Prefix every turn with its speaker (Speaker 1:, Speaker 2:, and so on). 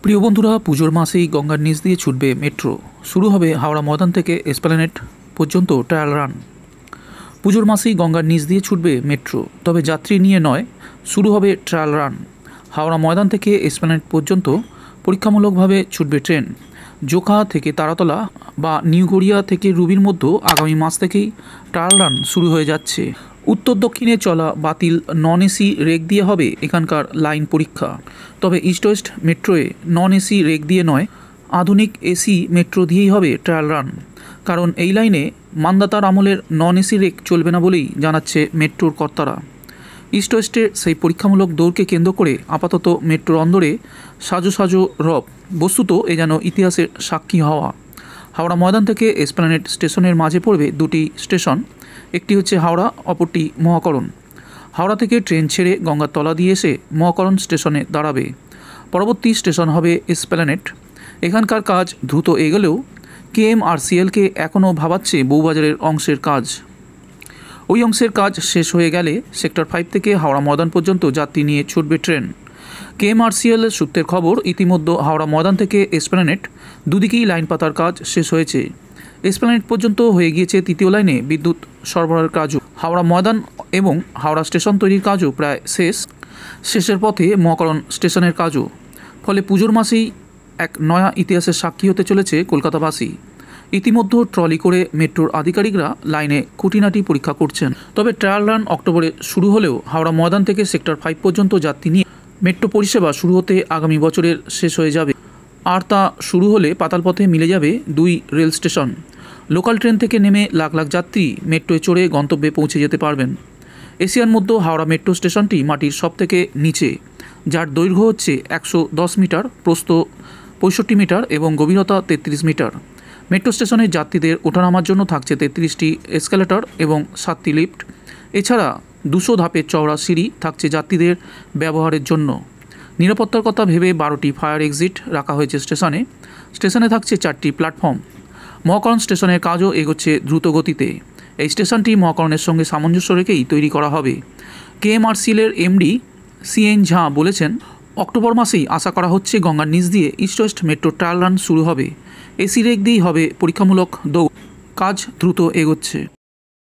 Speaker 1: প্রিয় বন্ধুরা, পুজোর মাসেই গঙ্গার নিচ দিয়ে ছুটবে মেট্রো। শুরু হবে হাওড়া ময়দান থেকে এসপ্ল্যানেড পর্যন্ত ট্রায়াল রান। পুজোর মাসেই গঙ্গার নিচ দিয়ে ছুটবে মেট্রো, তবে যাত্রী নিয়ে নয়। শুরু হবে ট্রায়াল রান। হাওড়া ময়দান থেকে এসপ্ল্যানেড পর্যন্ত পরীক্ষামূলকভাবে ছুটবে ট্রেন। জোকা থেকে তারাতলা বা নিউ গড়িয়া থেকে রুবির মধ্যে আগামী মাস থেকেই ট্রায়াল রান শুরু হয়ে যাচ্ছে। উত্তর দক্ষিণে চলা বাতিল নন এসি রেক দিয়ে হবে এখানকার লাইন পরীক্ষা। তবে ইস্ট ওয়েস্ট মেট্রোয়ে নন এসি রেক দিয়ে নয়, আধুনিক এসি মেট্রো দিয়েই হবে ট্রায়াল রান। কারণ এই লাইনে মান্দাতার আমলের নন এসি রেক চলবে না বলেই জানাচ্ছে মেট্রোর কর্তারা। ইস্ট ওয়েস্টের সেই পরীক্ষামূলক দৌড়কে কেন্দ্র করে আপাতত মেট্রোর অন্দরে সাজো সাজো রব। বস্তুত এ যেন ইতিহাসের সাক্ষী হওয়া। হাওড়া ময়দান থেকে এসপ্ল্যানেড স্টেশনের মাঝে পড়বে দুটি স্টেশন। একটি হচ্ছে হাওড়া, অপরটি মহাকরণ। হাওড়া থেকে ট্রেন ছেড়ে গঙ্গার তলা দিয়ে এসে মহাকরণ স্টেশনে দাঁড়াবে। পরবর্তী স্টেশন হবে এসপ্ল্যানেড। এখানকার কাজ দ্রুত এগোলেও কেএমআরসিএলকে এখনও ভাবাচ্ছে বউবাজারের অংশের কাজ। ওই অংশের কাজ শেষ হয়ে গেলে সেক্টর 5 থেকে হাওড়া ময়দান পর্যন্ত যাত্রী নিয়ে ছুটবে ট্রেন। কেএমআরসিএল সূত্রের খবর, ইতিমধ্যে হাওড়া ময়দান থেকে এসপ্ল্যানেড দুদিকেই লাইন পাতার কাজ শেষ হয়েছে। এসপ্ল্যানেড পর্যন্ত হয়ে গিয়েছে তৃতীয় লাইনে বিদ্যুৎ সরবরাহের কাজও। হাওড়া ময়দান এবং হাওড়া স্টেশন তৈরির কাজও প্রায় শেষের পথে মহাকরণ স্টেশনের কাজও। ফলে পুজোর মাসেই এক নয়া ইতিহাসের সাক্ষী হতে চলেছে কলকাতাবাসী। ইতিমধ্যে ট্রলি করে মেট্রোর আধিকারিকরা লাইনে খুঁটিনাটি পরীক্ষা করছেন। তবে ট্রায়াল রান অক্টোবরে শুরু হলেও হাওড়া ময়দান থেকে সেক্টর 5 পর্যন্ত যাত্রী নিয়ে মেট্রো পরিষেবা শুরু হতে আগামী বছরের শেষ হয়ে যাবে। আর তা শুরু হলে পাতালপথে মিলে যাবে দুই রেল স্টেশন। লোকাল ট্রেন থেকে নেমে লাখ লাখ যাত্রী মেট্রোয় চড়ে গন্তব্যে পৌঁছে যেতে পারবেন। এশিয়ার মধ্যে হাওড়া মেট্রো স্টেশনটি মাটির সবথেকে নিচে, যার দৈর্ঘ্য হচ্ছে 110 মিটার, প্রস্থ 65 মিটার এবং গভীরতা 33 মিটার। মেট্রো স্টেশনের যাত্রীদের ওঠানামার জন্য থাকছে 33টি এসকেলেটর এবং 7টি লিফট। এছাড়া 200 ধাপের চওড়া সিঁড়ি থাকছে যাত্রীদের ব্যবহারের জন্য। নিরাপত্তার কথা ভেবে 12টি ফায়ার এক্সিট রাখা হয়েছে স্টেশনে। স্টেশনে থাকছে 4টি প্ল্যাটফর্ম। মহাকরণ স্টেশনের কাজও এগোচ্ছে দ্রুত গতিতে। এই স্টেশনটি মহাকরণের সঙ্গে সামঞ্জস্য রেখেই তৈরি করা হবে। কেএমআরসিএলের এমডি সিএন ঝা বলেছেন, অক্টোবর মাসেই আশা করা হচ্ছে গঙ্গার নিচ দিয়ে east West metro trial run শুরু হবে। এসি রেক দিয়েই হবে পরীক্ষামূলক দৌড়। কাজ দ্রুত এগোচ্ছে।